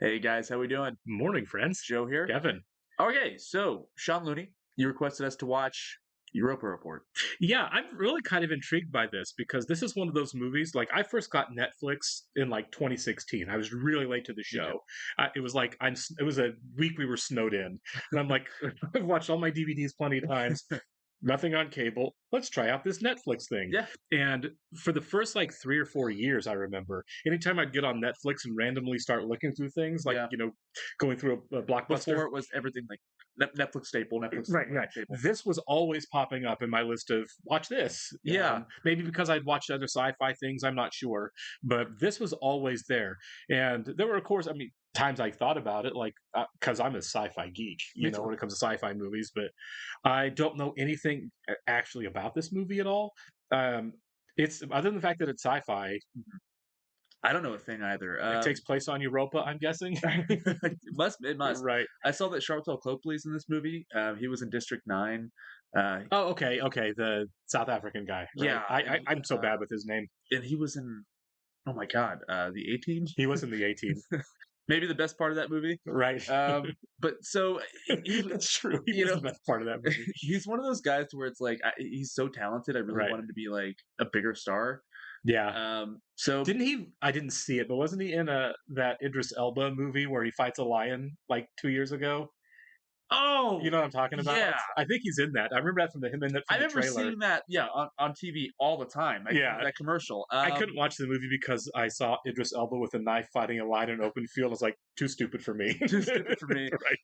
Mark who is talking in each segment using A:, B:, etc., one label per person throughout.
A: Hey guys, how we doing?
B: Morning, friends.
A: Joe here.
B: Kevin.
A: Okay, so Sean Looney, you requested us to watch Europa Report.
B: Yeah, I'm really kind of intrigued by this because this is one of those movies. Like, I first got Netflix in like 2016. I was really late to the
A: Me too.
B: show. It was like It was a week we were snowed in, and I'm like, I've watched all my DVDs plenty of times. Nothing on cable. Let's try out this Netflix thing.
A: Yeah,
B: And for the first like 3 or 4 years, I remember anytime I'd get on Netflix and randomly start looking through things, like
A: yeah.
B: going through a blockbuster.
A: Before it was everything like Netflix staple, Netflix
B: Right.
A: staple.
B: This was always popping up in my list of watch this.
A: Yeah,
B: Maybe because I'd watched other sci-fi things, I'm not sure, but this was always there. And there were, of course, I mean, times I thought about it, like because I'm a sci-fi geek,
A: me too.
B: when it comes to sci-fi movies, but I don't know anything actually about this movie at all. Um, it's other than the fact that it's sci-fi.
A: I don't know a thing either.
B: It takes place on Europa, I'm guessing.
A: it must.
B: Right.
A: I saw that Charlton Copley's in this movie. He was in District 9.
B: Oh, okay. The South African guy, right?
A: Yeah,
B: I'm so bad with his name.
A: and he was in. Oh my God, the 18.
B: He was in the 18,
A: Maybe the best part of that movie.
B: right?
A: But so
B: That's true. He
A: you
B: was
A: know,
B: the best part of that movie,
A: he's one of those guys where it's like he's so talented. I really
B: right?
A: want him to be like a bigger star.
B: Yeah.
A: So
B: Didn't he? I didn't see it, but wasn't he in a that Idris Elba movie where he fights a lion like 2 years ago? You
A: oh
B: know what I'm talking about?
A: yeah,
B: I think he's in that. I remember that from
A: I
B: from the
A: remember
B: trailer.
A: seeing that on TV all the time.
B: Yeah,
A: That commercial.
B: I couldn't watch the movie because I saw Idris Elba with a knife fighting a lion in an open field. I was like, too stupid for me.
A: Too stupid for me.
B: Right.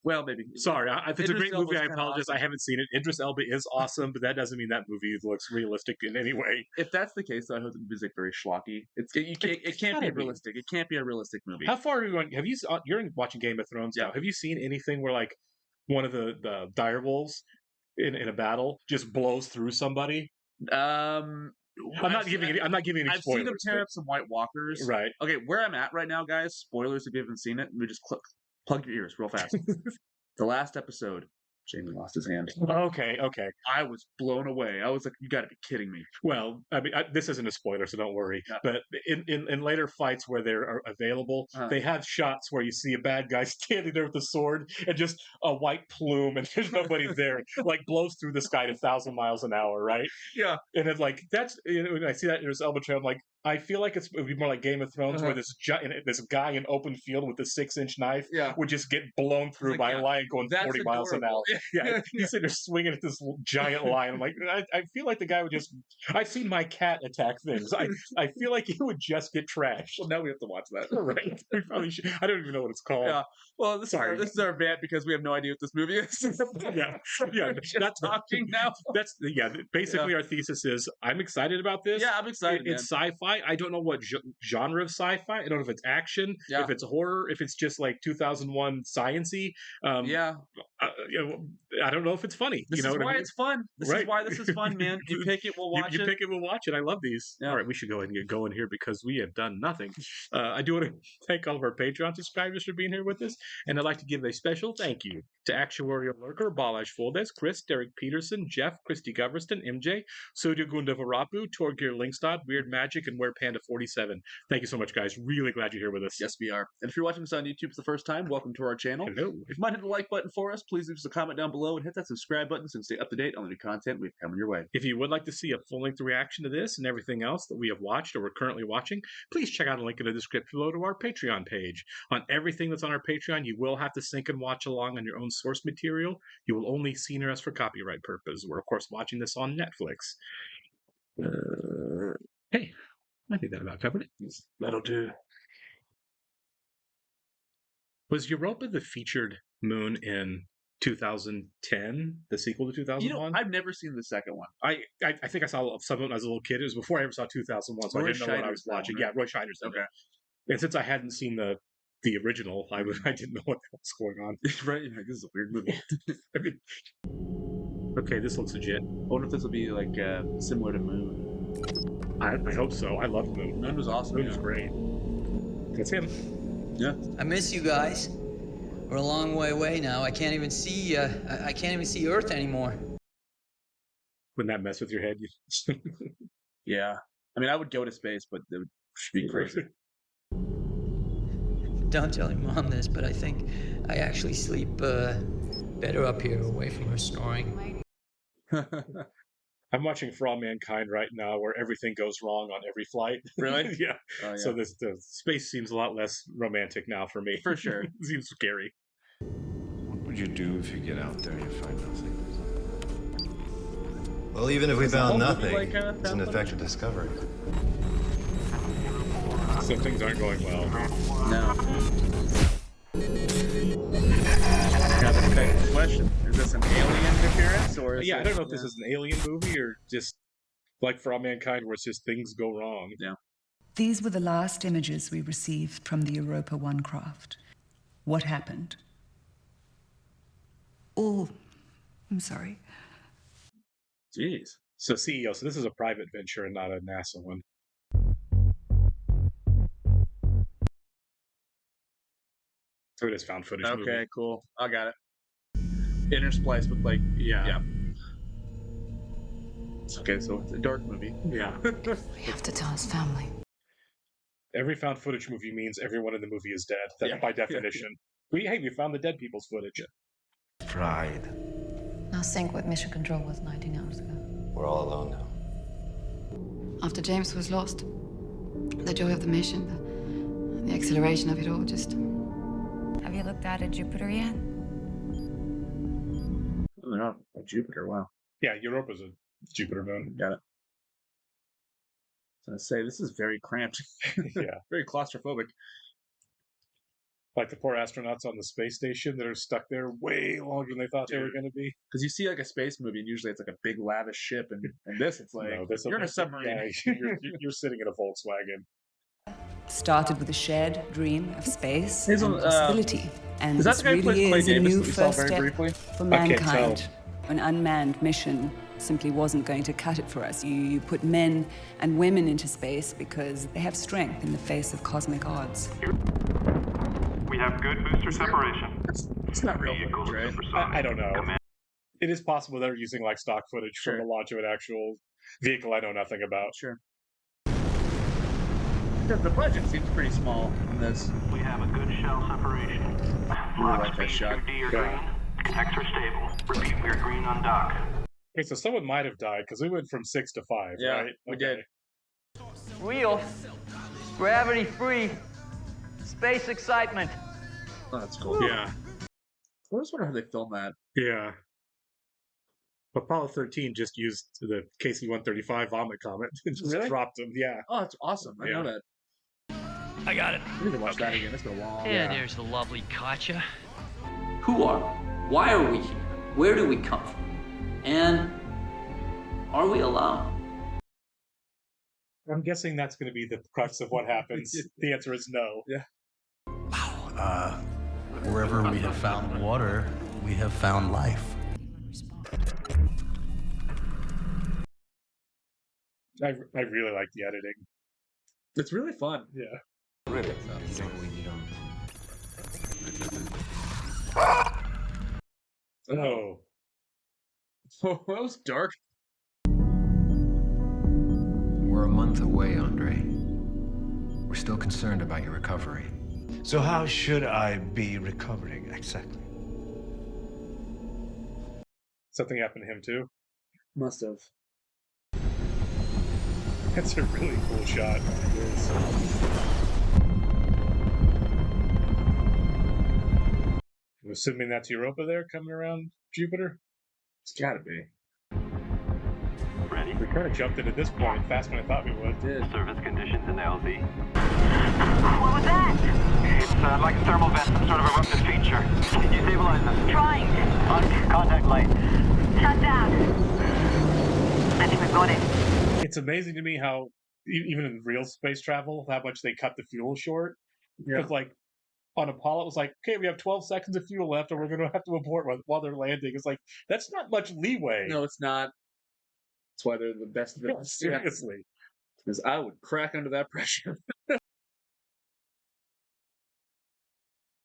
A: Well, maybe
B: Sorry, if it's a
A: Idris
B: great movie,
A: Elba's
B: I
A: kind of
B: apologize. I
A: awesome.
B: haven't seen it. Idris Elba is awesome, but that doesn't mean that movie looks realistic in any way.
A: If that's the case, though, I hope the music very schlocky. It
B: It's
A: can't be
B: gotta be.
A: realistic. It can't be a realistic movie.
B: How far are you going? You're watching Game of Thrones
A: Yeah.
B: now. Have you seen anything where like one of the dire wolves in a battle just blows through somebody?
A: Um, I've seen,
B: I'm not giving any
A: I've seen him
B: spoilers,
A: tear
B: but
A: up some White Walkers.
B: right.
A: Okay, where I'm at right now, guys. Spoilers if you haven't seen it. Let me just plug your ears real fast. The last episode, Jamie lost his hand.
B: Okay.
A: I was blown away. I was like, "You got to be kidding me!"
B: Well, I mean, this isn't a spoiler, so don't worry.
A: Yeah.
B: But in later fights where they're available,
A: Uh,
B: they have shots where you see a bad guy standing there with a sword and just a white plume, and there's nobody there, like blows through the sky at 1,000 miles an hour, right?
A: yeah.
B: And it's like when I see that in this Elba Trail, I'm like, I feel like it would be more like Game of Thrones, where
A: Uh-huh.
B: this guy in open field with a 6-inch knife
A: Yeah.
B: would just get blown through
A: Like,
B: by
A: yeah,
B: a lion going
A: that's
B: 40 miles an hour.
A: adorable.
B: Yeah, he's sitting there swinging at this giant lion. I'm like, I feel like the guy would just. I've seen my cat attack things. I feel like he would just get trashed.
A: Well, now we have to watch that.
B: Right? We probably should. I don't even know what it's called.
A: Yeah. Well,
B: Sorry.
A: This is our rant because we have no idea what this movie is.
B: Yeah, yeah.
A: We're just
B: That's
A: talking now.
B: that's yeah. Basically, our thesis is I'm excited about this.
A: Yeah, I'm excited, man.
B: It's sci-fi. I don't know what genre of sci-fi. I don't know if it's action,
A: Yeah.
B: if it's horror, if it's just like 2001 sciency.
A: Yeah.
B: I don't know if it's funny.
A: This
B: You know
A: is
B: what I
A: why
B: mean?
A: it's fun. This
B: Right.
A: is why this is fun, man. You pick it, we'll watch
B: You
A: it.
B: pick it, we'll watch it. I love these.
A: Yeah.
B: All right, we should go ahead and get going here because we have done nothing. I do want to thank all of our Patreon subscribers for being here with us, and I'd like to give a special thank you to Actuarial Lurker, Balash Foldes, Chris, Derek Peterson, Jeff, Christy Goverston, MJ, Surya Gundavarapu, Torgir Linkstad, Weird Magic, and Where Panda 47. Thank you so much, guys. Really glad you're here with us.
A: Yes, we are. And if you're watching this on YouTube for the first time, welcome to our channel.
B: Hello.
A: If you might hit the like button for us, please leave us a comment down below and hit that subscribe button so you can stay up to date on the new content we've coming your way.
B: If you would like to see a full-length reaction to this and everything else that we have watched or we're currently watching, please check out a link in the description below to our Patreon page. On everything that's on our Patreon, you will have to sync and watch along on your own source material. You will only see us for copyright purposes. We're, of course, watching this on Netflix. Hey, I think that about covered it.
A: That'll do.
B: Was Europa the featured moon in 2010, the sequel to 2001?
A: I've never seen the second one.
B: I think I saw some of it when I was a little kid. It was before I ever saw 2001, so I
A: Roy
B: didn't know what I was
A: Scheider's that
B: watching.
A: one,
B: Yeah,
A: right?
B: Roy Scheider's in
A: Okay.
B: it. And since I hadn't seen the original, I didn't know what was going on.
A: Right? You're like, this is a weird movie.
B: I mean, okay, this looks legit.
A: I wonder if this will be like similar to Moon.
B: I hope so. I love Moon.
A: Moon was awesome.
B: Moon was great. That's him.
A: Yeah.
C: I miss you guys. We're a long way away now. I can't even see. I can't even see Earth anymore.
B: Wouldn't that mess with your head?
A: Yeah. I mean, I would go to space, but it would be crazy.
C: Don't tell your mom this, but I think I actually sleep better up here, away from her snoring.
B: I'm watching For All Mankind right now, where everything goes wrong on every flight.
A: Really?
B: Yeah.
A: Oh, yeah.
B: So the space seems a lot less romantic now for me.
A: For sure.
B: It seems scary.
D: What would you do if you get out there and you find nothing?
E: Well, even if we
A: the
E: found
A: whole movie
E: nothing,
A: like,
E: it's an
A: found
E: effective discovery.
B: So things aren't going well.
A: No. Now the big question: is this an alien appearance, or is
B: Yeah,
A: it,
B: I don't know if this is an alien movie or just like For All Mankind, where it's just things go wrong.
A: Yeah.
F: These were the last images we received from the Europa 1 craft. What happened? Oh, I'm sorry.
A: Jeez.
B: So CEO, so this is a private venture and not a NASA one. So it is found footage
A: Okay,
B: movie.
A: cool. I got it. Interspliced with like,
B: Yeah.
A: Okay, so it's a dark movie.
B: Yeah.
G: We have to tell his family.
B: Every found footage movie means everyone in the movie is dead. That,
A: Yeah.
B: by definition. We found the dead people's footage.
D: Pride.
G: Now sync with mission control was 19 hours ago.
E: We're all alone now.
G: After James was lost, the joy of the mission, the exhilaration of it all just...
H: Have you looked out at Jupiter yet?
A: Oh, they're not on Jupiter. Wow.
B: Yeah, Europa's a Jupiter moon.
A: Got it. So I say this is very cramped.
B: Yeah.
A: Very claustrophobic.
B: Like the poor astronauts on the space station that are stuck there way longer than they thought they were going to be.
A: Because you see like a space movie, and usually it's like a big lavish ship, and this it's like
B: No, this-
A: you're in a submarine.
B: Yeah, you're sitting in a Volkswagen.
F: Started with a shared dream of space
A: Here's
F: and
A: a-
F: possibility. And
A: Is that
F: this
A: the guy who
F: really
A: plays Clay
F: is a
A: Davis
F: new
A: that we saw
F: first
A: very
F: step
A: briefly?
F: for
B: I can't
F: mankind.
B: tell.
F: An unmanned mission simply wasn't going to cut it for us. You put men and women into space because they have strength in the face of cosmic odds.
I: We have good booster separation.
A: It's not real
I: Vehicle
A: footage, right?
I: supersonic.
B: I don't know.
I: Command.
B: It is possible they're using like stock footage
A: Sure.
B: from the launch of an actual vehicle I know nothing about.
A: Sure. The budget seems pretty small in this.
I: We have a good shell separation.
A: I
I: Lock
A: like that
I: speed
A: shot.
I: through D or
B: Yeah.
I: green. Connects are stable. Repeat, we are green on dock.
B: Okay, so someone might have died because we went from 6 to 5,
A: Yeah,
B: right?
A: we
B: Okay.
A: did.
J: Real, gravity-free, space excitement.
A: Oh, that's cool.
B: Yeah,
A: I just wonder how they filmed that.
B: yeah. Apollo 13 just used the KC-135 vomit comet and just
A: Really?
B: dropped them. Yeah.
A: Oh, that's awesome. I know
B: Yeah.
A: that.
J: I got it.
A: I need to watch that again. It's been a long.
J: Yeah, there's the lovely Katya.
C: Who are we? Why are we here? Where do we come from? And are we alone?
B: I'm guessing that's going to be the crux of what happens. The answer is no.
K: Wherever we have found water, we have found life.
B: I really like the editing.
A: It's really fun.
B: Yeah.
D: Really?
B: Oh.
A: Oh, that was dark.
K: We're a month away, Andre. We're still concerned about your recovery.
D: So how should I be recovering exactly?
B: Something happened to him too.
A: Must have.
B: That's a really cool shot. It is. I'm assuming that's Europa there coming around Jupiter.
A: It's gotta be.
I: Ready?
B: We kind of jumped into this point faster than I thought we would.
I: Service conditions in the LZ.
H: What was that?
I: It's like a thermal vent, some sort of eruptive feature. Can you stabilize this?
H: Trying.
I: On contact light.
H: Shut down. I think we've got it.
B: It's amazing to me how, even in real space travel, how much they cut the fuel short.
A: Yeah.
B: Because, like, on Apollo, it was like, okay, we have 12 seconds of fuel left, and we're going to have to abort while they're landing. It's like, that's not much leeway.
A: No, it's not. That's why they're the best
B: Yeah,
A: villains.
B: seriously.
A: Because I would crack under that pressure.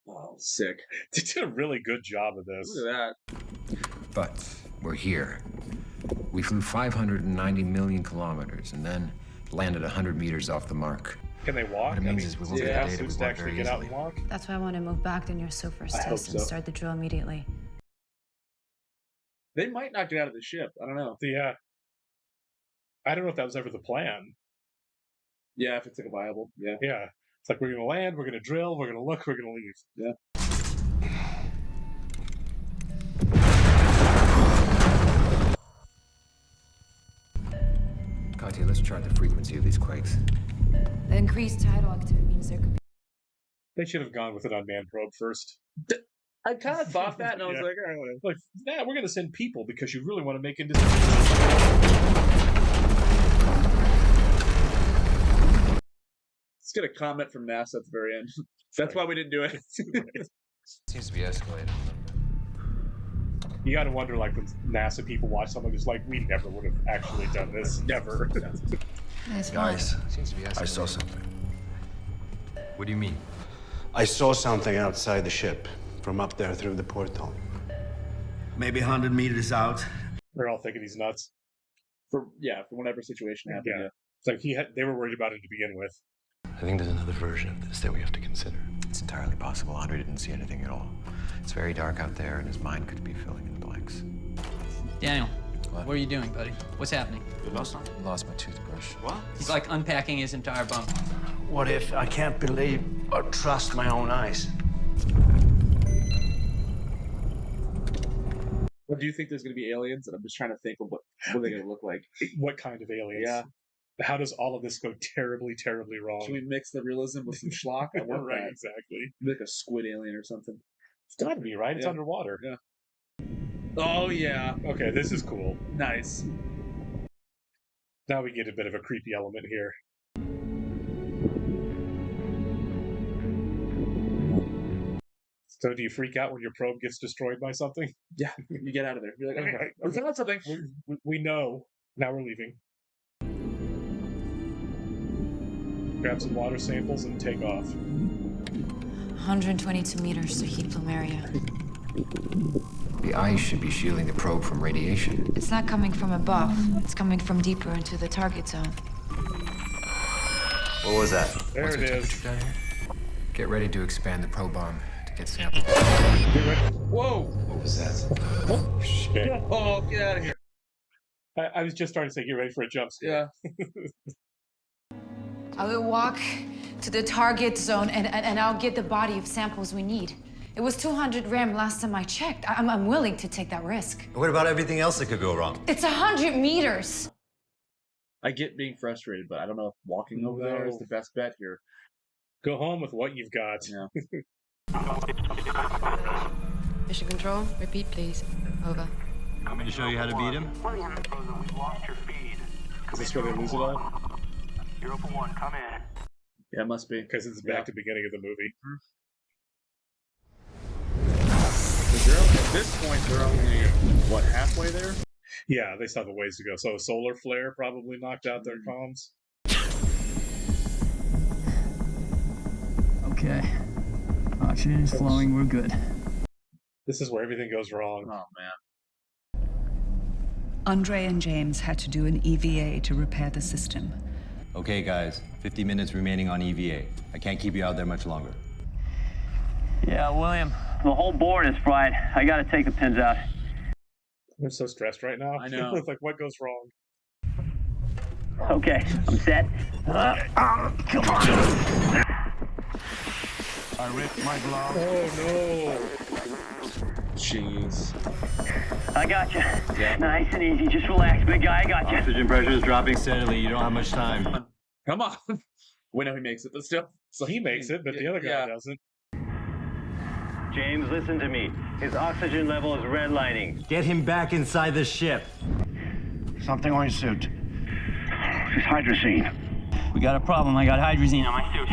A: Oh, sick.
B: They did a really good job of this.
A: Look at that.
K: But we're here. We flew 590 million kilometers, and then landed 100 meters off the mark.
B: Can they walk?
K: What it means is we won't get the data
B: suits
K: we
B: to
K: want
B: actually
K: very
B: get out
K: easily.
B: and walk.
L: That's why I want to move back to your first
B: I hope
L: test and
B: so.
L: start the drill immediately.
A: They might not get out of the ship. I don't know.
B: Yeah. I don't know if that was ever the plan.
A: Yeah, if it's like a viable. Yeah.
B: Yeah. It's like, we're going to land, we're going to drill, we're going to look, we're going to leave.
A: Yeah.
K: Katya, let's chart the frequency of these quakes.
L: The increased tidal activity means there could be.
B: They should have gone with an unmanned probe first.
A: I kind of thought that, and I was
B: Yeah.
A: like, all right, whatever.
B: Like, nah, we're going to send people because you really want to make it.
A: Let's get a comment from NASA at the very end. That's why we didn't do it.
K: Seems to be escalating.
B: You got to wonder, like, when NASA people watch something, it's like, we never would have actually done this. Never.
K: Guys, seems to be escalating. I saw something. What do you mean?
D: I saw something outside the ship from up there through the porthole. Maybe 100 meters out.
B: They're all thinking he's nuts.
A: For whatever situation happened.
B: Yeah. It's like they were worried about it to begin with.
E: I think there's another version of this that we have to consider. It's entirely possible Andre didn't see anything at all.
K: It's very dark out there, and his mind could be filling in the blanks.
J: Daniel, what are you doing, buddy? What's happening?
E: Lost my toothbrush.
J: What? He's like unpacking his entire bunk.
D: What if I can't believe or trust my own eyes?
A: Well, do you think there's going to be aliens? And I'm just trying to think of what are they going to look like.
B: What kind of aliens?
A: Yeah.
B: How does all of this go terribly, terribly wrong?
A: Should we mix the realism with some schlock? I want
B: Right,
A: that.
B: exactly.
A: Like a squid alien or something.
B: It's got to be, right? It's
A: Yeah.
B: underwater.
A: Yeah. Oh, yeah.
B: Okay, this is cool.
A: Nice.
B: Now we get a bit of a creepy element here. So do you freak out when your probe gets destroyed by something?
A: Yeah, you get out of there. You're like, okay, we found something.
B: We know. Now we're leaving. Grab some water samples and take off.
L: 122 meters to heat plumeria.
K: The ice should be shielding the probe from radiation.
L: It's not coming from above. It's coming from deeper into the target zone.
E: What was that?
B: There it is.
K: Get ready to expand the probe arm to get samples.
A: Whoa!
E: What was that?
B: Oh, shit.
A: Oh, get out of here.
B: I was just starting to say, get ready for a jump scare.
A: Yeah.
L: I will walk to the target zone and I'll get the body of samples we need. It was 200 rem last time I checked. I'm willing to take that risk.
E: What about everything else that could go wrong?
L: It's 100 meters.
A: I get being frustrated, but I don't know if walking over there is the best bet here.
B: Go home with what you've got.
A: Yeah.
G: Mission control, repeat please. Over.
E: Want me to show you how to beat him?
I: William, we've lost your feed.
B: Is this where they lose it all?
I: Europa 1, come in.
A: Yeah, it must be.
B: Because it's back to the beginning of the movie.
A: At this point, they're only, what, halfway there?
B: Yeah, they still have a ways to go. So a solar flare probably knocked out their comms.
J: Okay. Oxygen is flowing, we're good.
B: This is where everything goes wrong.
A: Oh, man.
F: Andre and James had to do an EVA to repair the system.
E: Okay, guys. 50 minutes remaining on EVA. I can't keep you out there much longer.
J: Yeah, William, the whole board is fried. I gotta take the pins out.
B: I'm so stressed right now.
A: I know.
B: It's like, what goes wrong?
J: Okay, I'm set. Come on.
D: I ripped my glove.
B: Oh, no.
A: Jeez.
J: I got you.
A: Yeah.
J: Nice and easy. Just relax, big guy. I got you.
E: Oxygen pressure is dropping steadily. You don't have much time.
A: Come on. We know he makes it, but still.
B: So he makes it, but the other guy doesn't.
J: James, listen to me. His oxygen level is redlining.
E: Get him back inside the ship.
D: Something on your suit.
J: It's hydrazine. We got a problem. I got hydrazine on my suit.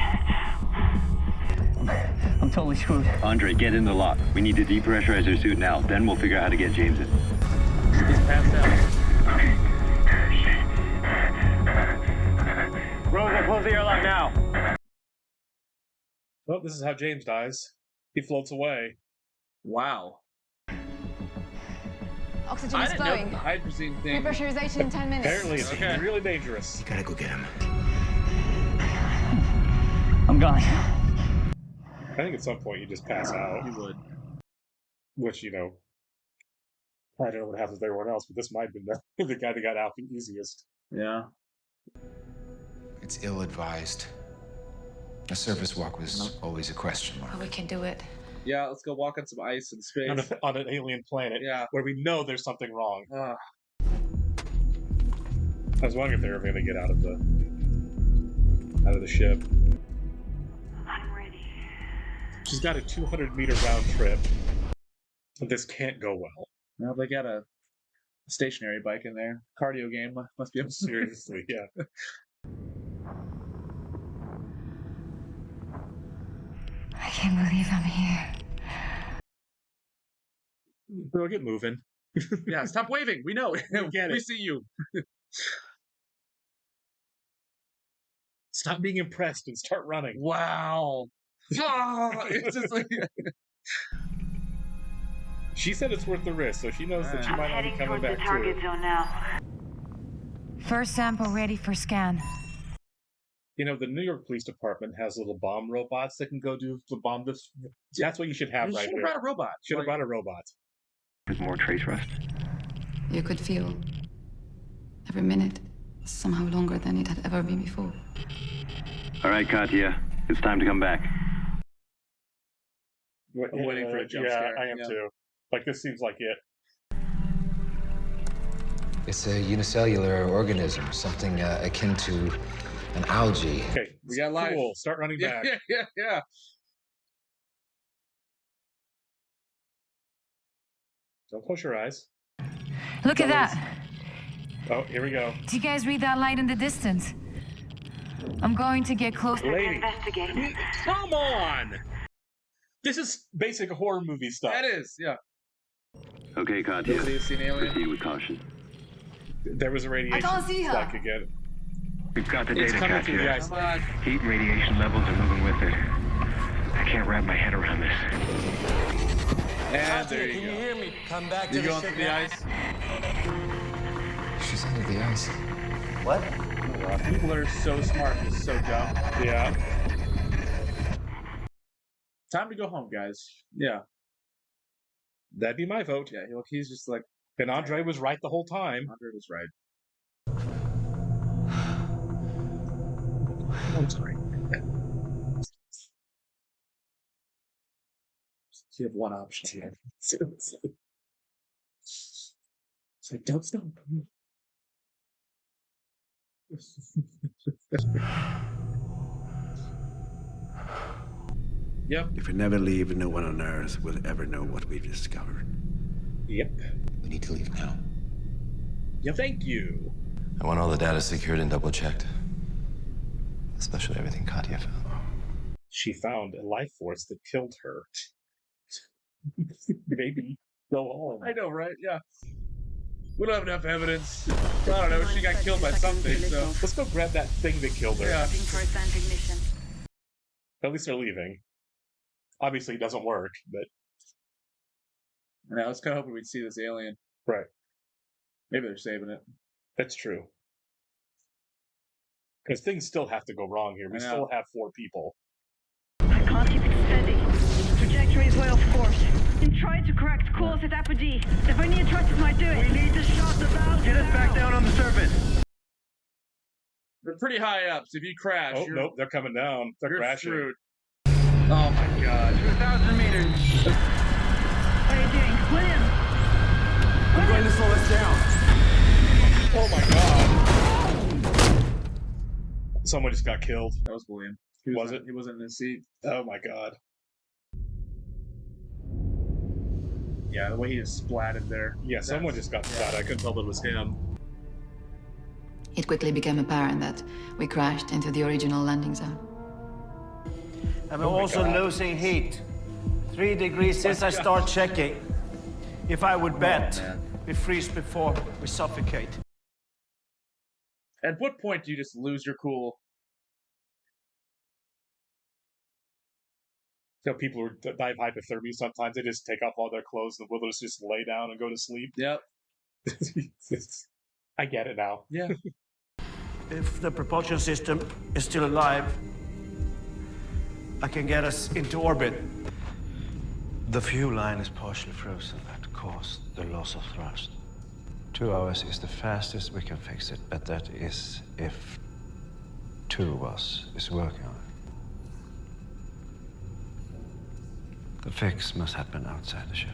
J: I'm totally screwed.
M: Andre, get in the lock. We need to depressurize your suit now. Then we'll figure out how to get James in.
A: He's passed out.
J: Rosa, close the airlock now.
B: Well, this is how James dies. He floats away.
A: Wow.
G: Oxygen
A: I
G: is
A: didn't know
G: flowing.
A: the hydrazine thing.
G: Repressurization in 10 minutes.
B: Apparently, it's really dangerous.
D: You gotta go get him.
J: gone.
B: I think at some point you just pass out.
A: You would.
B: Which, you know, I don't know what happens to everyone else, but this might have been the guy that got out the easiest.
A: Yeah.
K: It's ill-advised. A surface walk was always a question mark.
L: But we can do it.
A: Yeah, let's go walk on some ice in space.
B: On an alien planet,
A: Yeah.
B: where we know there's something wrong. I was wondering if they were going to get out of the ship.
H: I'm ready.
B: She's got a 200-meter round trip. This can't go well.
A: Well, they got a stationary bike in there. Cardio game must be
B: Seriously, yeah.
L: I can't believe I'm here.
B: Bro, get moving.
A: Yeah, stop waving. We know. We see you.
B: Stop being impressed and start running.
A: Wow. It's just like...
B: She said it's worth the risk, so she knows that she might not be coming back
H: the target
B: too.
H: zone now.
L: First sample ready for scan.
B: You know, the New York Police Department has little bomb robots that can go do the bomb. That's what you should have right
A: should
B: there.
A: have brought a robot.
B: Should have brought a robot.
M: There's more trace rust.
G: You could feel every minute somehow longer than it had ever been before.
M: All right, Katya, it's time to come back.
A: I'm waiting for a jump scare.
B: I am too. Like, this seems like it.
K: It's a unicellular organism, something akin to an algae.
B: Okay,
A: We got life.
B: Cool. Start running back.
A: Yeah.
B: Don't close your eyes.
L: Look at that.
B: Oh, here we go.
L: Do you guys read that light in the distance? I'm going to get close.
B: Lady.
H: Investigate.
B: Come on! This is basic horror movie stuff.
A: That is, yeah.
M: Okay, Katya,
A: Nobody's seen Alien?
M: proceed with caution.
B: There was a radiation
G: I can't see her.
B: spike again.
M: We've got the
B: It's
M: data,
B: coming through the
M: Katya.
B: ice.
A: Come on.
M: Heat and radiation levels are moving with it. I can't wrap my head around this.
A: And there you
D: Can you
A: go.
D: hear me? Come back to
A: You
D: the
A: going
D: ship
A: through the
D: now.
A: ice?
K: She's under the ice.
D: What?
A: People are so smart and so dumb.
B: Yeah.
A: Time to go home, guys. Yeah.
B: That'd be my vote.
A: Yeah, look, he's just like...
B: And Andre was right the whole time.
A: Andre was right.
B: I'm sorry.
A: You have one option here. It's like, don't stop. Yep.
D: If we never leave, no one on Earth will ever know what we've discovered.
B: Yep.
E: We need to leave now.
B: Yeah, thank you.
E: I want all the data secured and double-checked. Especially everything Katya found.
B: She found a life force that killed her. Baby, go home.
A: I know, right? Yeah. We don't have enough evidence. I don't know. She got killed by something, so...
B: Let's go grab that thing that killed her.
A: Yeah.
H: For assigned ignition.
B: At least they're leaving. Obviously, it doesn't work, but...
A: I was kind of hoping we'd see this alien.
B: Right.
A: Maybe they're saving it.
B: That's true. Because things still have to go wrong here. We
A: I know.
B: still have 4 people.
H: I can't keep it steady. Trajectory is way off course. And try to correct course at apogee. If I need trust, it might do it. We need to shut the valve.
M: Get us back down on the surface.
A: They're pretty high up, so if you crash,
B: Oh, nope, they're coming down. They're
A: you're
B: crashing.
A: screwed. Oh my god.
I: 2,000 meters.
H: What are you doing? William!
D: I'm going to slow us down.
B: Oh my god. Someone just got killed.
A: That was William.
B: Was it?
A: He wasn't in his seat.
B: Oh my god.
A: Yeah, the way he just splatted there.
B: Yeah, someone just got shot. I couldn't tell that it was him.
G: It quickly became apparent that we crashed into the original landing zone.
N: And we're also losing heat. 3 degrees since I start checking. If I would bet, we freeze before we suffocate.
A: At what point do you just lose your cool?
B: So people who die of hypothermia sometimes they just take off all their clothes in the wilderness, just lay down and go to sleep.
A: Yep.
B: I get it now.
A: Yeah.
N: If the propulsion system is still alive, I can get us into orbit.
D: The fuel line is partially frozen. That caused the loss of thrust. 2 hours is the fastest we can fix it, but that is if 2 of us is working on it. The fix must happen outside the ship.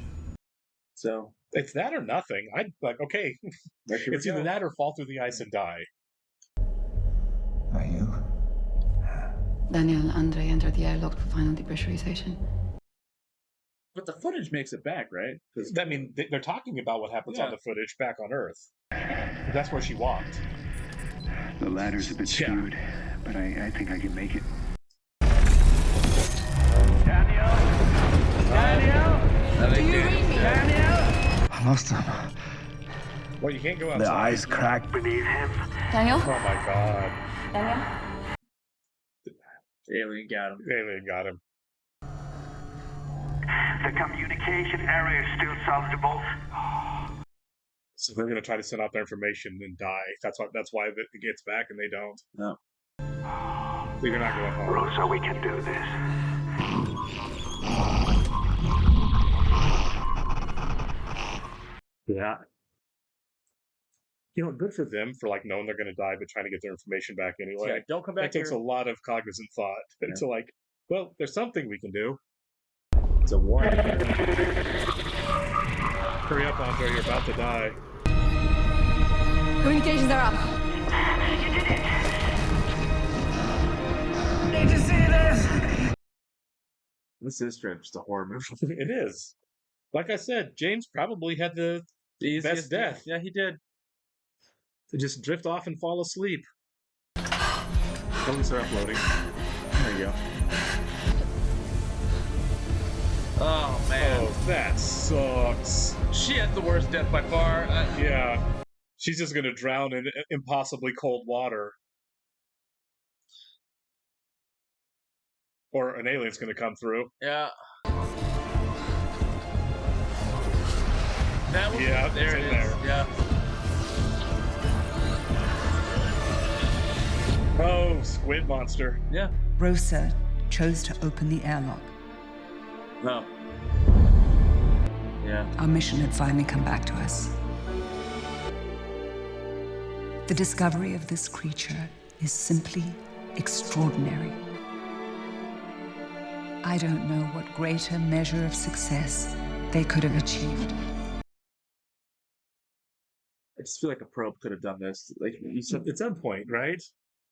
A: So
B: it's that or nothing. I'd like, okay, it's either that or fall through the ice and die.
K: Are you?
G: Daniel and Andre entered the airlock for final depressurization.
A: But the footage makes it back, right?
B: I mean, they're talking about what happens on the footage back on Earth. That's where she walked.
M: The ladder's a bit skewed, but I think I can make it.
H: Daniel? Do you read me? Daniel?
K: I lost him.
B: Well, you can't go outside.
K: The eyes cracked beneath him.
L: Daniel?
B: Oh my god.
L: Daniel?
A: Alien got him.
B: Alien got him.
I: The communication area is still salvageable.
B: So they're going to try to send out their information and die. That's why it gets back and they don't.
A: No.
B: So you're not going home.
I: Rosa, we can do this.
B: Yeah. You know, good for them for like knowing they're going to die, but trying to get their information back anyway.
A: Yeah, don't come back.
B: That takes a lot of cognizant thought to like, well, there's something we can do.
A: It's a warning.
B: Hurry up, Andre, you're about to die.
L: Communications are up.
H: You did it.
N: Did you see this?
A: This is straight just a horror movie.
B: It is. Like I said, James probably had the best death.
A: Yeah, he did.
B: To just drift off and fall asleep. Let me start uploading.
A: There you go. Oh, man.
B: Oh, that sucks.
A: She had the worst death by far.
B: Yeah. She's just going to drown in impossibly cold water. Or an alien's going to come through.
A: Yeah. That was,
B: yeah,
A: there it is.
B: There.
A: Yeah.
B: Oh, squid monster.
A: Yeah.
F: Rosa chose to open the airlock.
A: No. Yeah.
F: Our mission had finally come back to us. The discovery of this creature is simply extraordinary. I don't know what greater measure of success they could have achieved.
A: I just feel like a probe could have done this. Like you said,
B: At some point, right?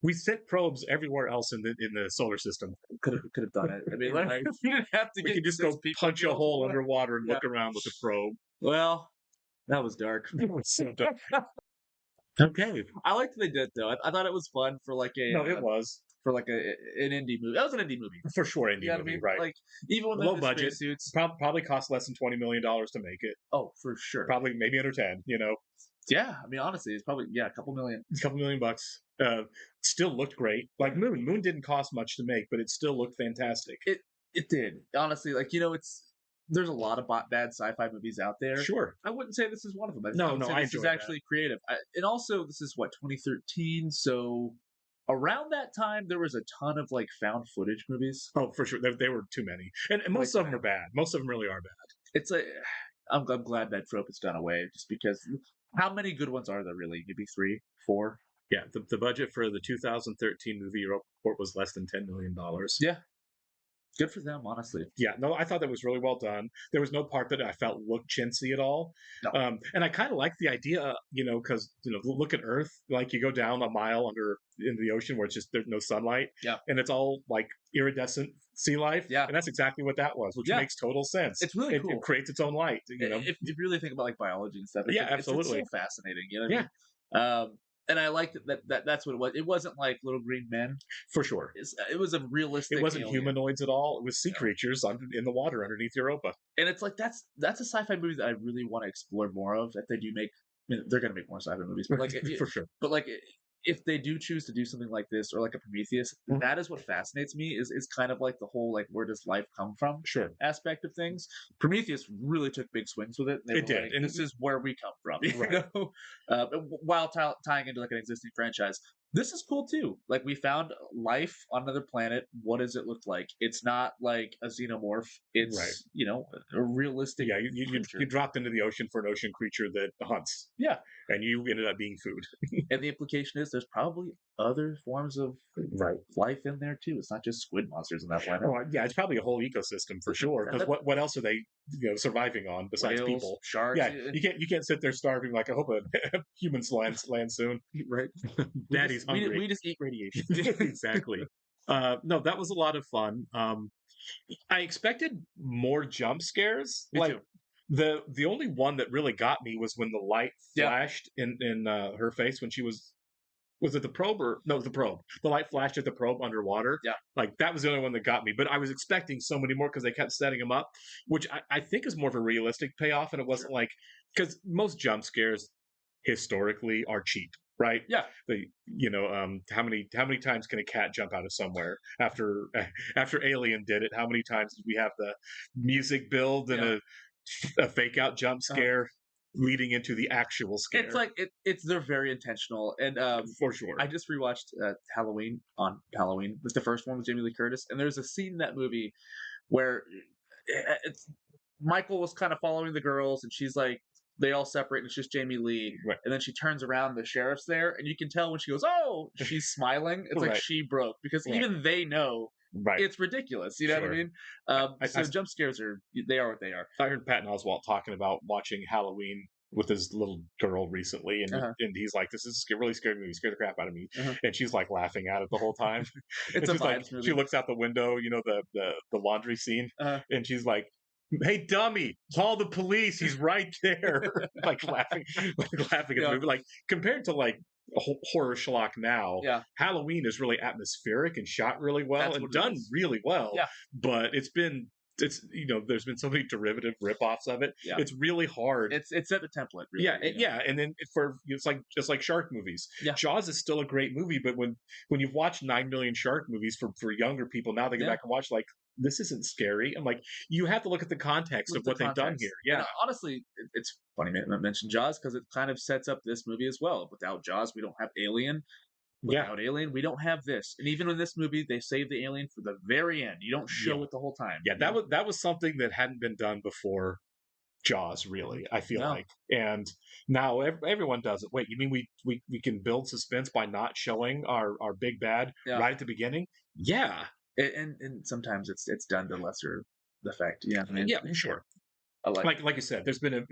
B: We sent probes everywhere else in the solar system.
A: Could have done it. I mean, like, you didn't have to.
B: We could just go punch a hole underwater and look around with the probe.
A: Well, that was dark.
B: So dark. Okay.
A: I liked what they did though. I thought it was fun for like a.
B: No, it was
A: for like an indie movie. That was an indie movie
B: for sure. Indie movie, I mean? Right?
A: Like even with
B: low budget
A: suits,
B: probably cost less than $20 million to make it.
A: Oh, for sure.
B: Probably maybe under 10. You know.
A: Yeah, I mean, honestly, it's probably a couple million.
B: A couple $1 million. Still looked great. Like Moon didn't cost much to make, but it still looked fantastic.
A: It did. Honestly, like there's a lot of bad sci-fi movies out there.
B: Sure.
A: I wouldn't say this is one of them.
B: I
A: this
B: enjoy
A: is actually creative. And also, this is what 2013. So around that time, there was a ton of like found footage movies.
B: Oh, for sure. They were too many, and most of them are bad. Most of them really are bad.
A: It's I'm glad that trope has gone away, just because. How many good ones are there really? Maybe 3, 4?
B: Yeah, the budget for the 2013 movie Europa was less than $10 million.
A: Yeah. Good for them, honestly.
B: Yeah, no, I thought that was really well done. There was no part that I felt looked chintzy at all. No. And I kind of like the idea, because, look at Earth. Like, you go down a mile under in the ocean where it's just there's no sunlight.
A: Yeah.
B: And it's all, like, iridescent sea life.
A: Yeah.
B: And that's exactly what that was, which makes total sense.
A: It's really cool.
B: It creates its own light,
A: If you really think about, like, biology and stuff.
B: Absolutely.
A: It's so fascinating, you know what I mean? And I liked that's what it was. It wasn't like Little Green Men.
B: For sure.
A: It was a realistic.
B: It wasn't humanoids at all. It was sea creatures in the water underneath Europa.
A: And it's like that's a sci-fi movie that I really want to explore more of. That they do make. I mean, they're going to make more sci-fi movies, but like
B: for sure.
A: But like if they do choose to do something like this or like a Prometheus, that is what fascinates me. Is kind of like the whole like where does life come from aspect of things. Prometheus really took big swings with it.
B: It did,
A: like, and this is where we come from, you know. While tying into like an existing franchise. This is cool too. Like we found life on another planet. What does it look like? It's not like a xenomorph. It's
B: Right.
A: a realistic.
B: Yeah, you dropped into the ocean for an ocean creature that hunts.
A: Yeah,
B: and you ended up being food.
A: and the implication is there's probably other forms of life in there too. It's not just squid monsters on that planet.
B: Oh, yeah, it's probably a whole ecosystem for sure. Because what else are they surviving on besides
A: Whales,
B: people?
A: sharks.
B: Yeah, you can't sit there starving like I hope a humans land soon.
A: Right.
B: Daddy's hungry.
A: We just eat radiation.
B: Exactly. No, that was a lot of fun. I expected more jump scares.
A: Me too.
B: The only one that really got me was when the light flashed in her face when she was it the probe or no, it was the probe. The light flashed at the probe underwater.
A: Yeah.
B: Like that was the only one that got me. But I was expecting so many more because they kept setting them up, which I think is more of a realistic payoff. And it wasn't like because most jump scares historically are cheap. Right.
A: Yeah.
B: How many times can a cat jump out of somewhere after Alien did it? How many times did we have the music build and a fake out jump scare leading into the actual scare?
A: It's like they're very intentional, and
B: for sure.
A: I just rewatched Halloween on Halloween. It's the first one with Jamie Lee Curtis, and there's a scene in that movie where Michael was kind of following the girls, and she's like. They all separate, and it's just Jamie Lee.
B: Right.
A: And then she turns around, the sheriff's there, and you can tell when she goes, "Oh," she's smiling. It's like she broke because even they know it's ridiculous. You know what I mean? So jump scares they are what they are.
B: I heard Patton Oswalt talking about watching Halloween with his little girl recently, and he's like, "This is a really scary movie, scared the crap out of me," and she's like laughing at it the whole time.
A: It's a
B: vibes
A: movie.
B: She looks out the window, the laundry scene, and she's like. Hey, dummy! Call the police. He's right there. like laughing at the movie. Like compared to like horror schlock now, Halloween is really atmospheric and shot really well and done really well.
A: Yeah.
B: But there's been so many derivative ripoffs of it.
A: Yeah.
B: It's really hard.
A: It's set the template. Really,
B: and then it's like shark movies.
A: Yeah.
B: Jaws is still a great movie, but when you've watched 9 million shark movies for younger people, now they go back and watch like. This isn't scary. I'm like, you have to look at the context of what they've done here. Yeah.
A: And honestly, it's funny I mentioned Jaws because it kind of sets up this movie as well. Without Jaws, we don't have Alien. Without Alien, we don't have this. And even in this movie, they save the alien for the very end. You don't show it the whole time.
B: Yeah, that was something that hadn't been done before Jaws, really, I feel like. And now everyone does it. Wait, you mean we can build suspense by not showing our big bad right at the beginning? Yeah.
A: And sometimes it's done to lesser effect. Yeah, I mean,
B: yeah, sure. Like you said, there's been a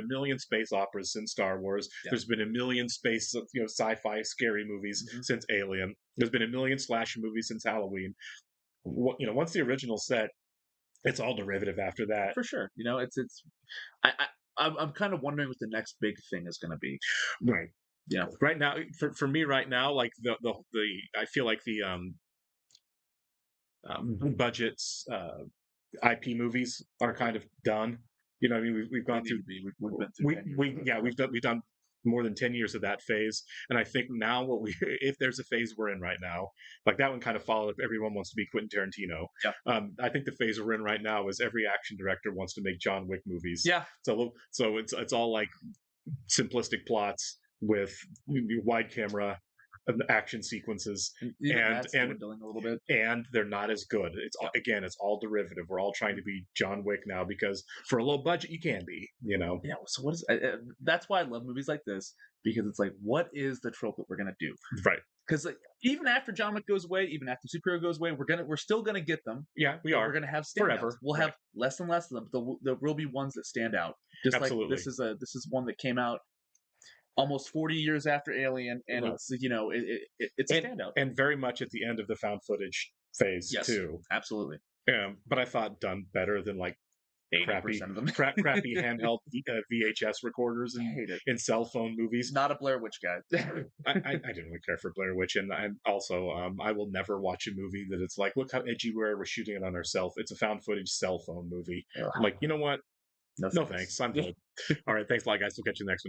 B: million space operas since Star Wars. Yeah. There's been a million space sci-fi scary movies since Alien. There's been a million slasher movies since Halloween. Once the original set, it's all derivative after that.
A: For sure. I'm kind of wondering what the next big thing is going to be.
B: Right.
A: Yeah.
B: Right now, for me, right now, like the I feel like the budgets IP movies are kind of done. I mean, we've gone through. We've done more than 10 years of that phase, and I think now if there's a phase we're in right now, like that one kind of followed. Everyone wants to be Quentin Tarantino.
A: Yeah.
B: I think the phase we're in right now is every action director wants to make John Wick movies.
A: Yeah.
B: So it's all like simplistic plots with wide camera. Action sequences and
A: dwindling a little bit,
B: and they're not as good. It's all derivative. We're all trying to be John Wick now because for a low budget you can be,
A: Yeah. So what is? That's why I love movies like this because it's like, what is the trope that we're gonna do?
B: Right.
A: Because like, even after John Wick goes away, even after superhero goes away, we're still gonna get them.
B: Yeah, we are.
A: We're gonna have
B: forever.
A: We'll have less and less of them, but there will be ones that stand out. Just
B: Absolutely.
A: Like this is one that came out. Almost 40 years after Alien, and it's it's a standout,
B: and very much at the end of the found footage phase too.
A: Absolutely.
B: But I thought done better than like
A: 80% of them.
B: crappy handheld VHS recorders in cell phone movies.
A: Not a Blair Witch guy.
B: I didn't really care for Blair Witch, and also I will never watch a movie that it's like, look how edgy we're shooting it on ourselves. It's a found footage cell phone movie. I'm like, you know what? No thanks. I'm good. All right, thanks a lot, guys. We'll catch you next one.